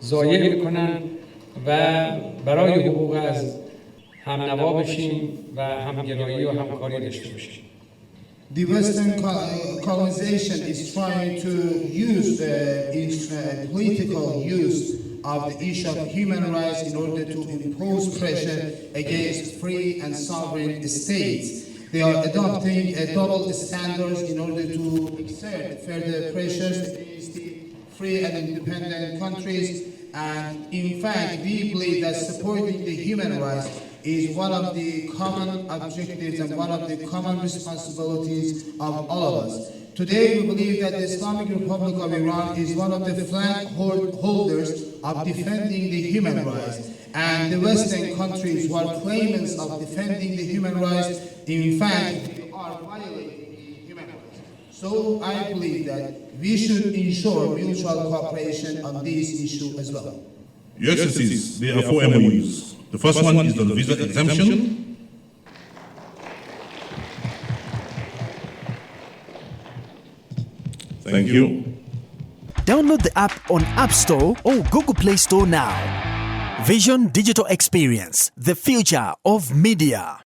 ضایع میکنن و برای حقوق از همنوا بشیم و همگرایی و همکاری داشته باشیم. The Western colonization is trying to use the political use of the issue of human rights in order to impose pressure against free and sovereign states. They are adopting double standards in order to exert further pressures against the free and independent countries. And in fact, we believe that supporting the human rights is one of the common objectives and one of the common responsibilities of all of us. Today, we believe that the Islamic Republic of Iran is one of the flag holders of defending the human rights. And the Western countries who are claimants of defending the human rights, in fact, are violating the human rights. So I believe that we should ensure mutual cooperation on this issue as well. Your Excellencies, there are 4 MOUs. The first one is the visa exemption. Thank you. Download the app on App Store or Google Play Store now. Vision Digital Experience, the future of media.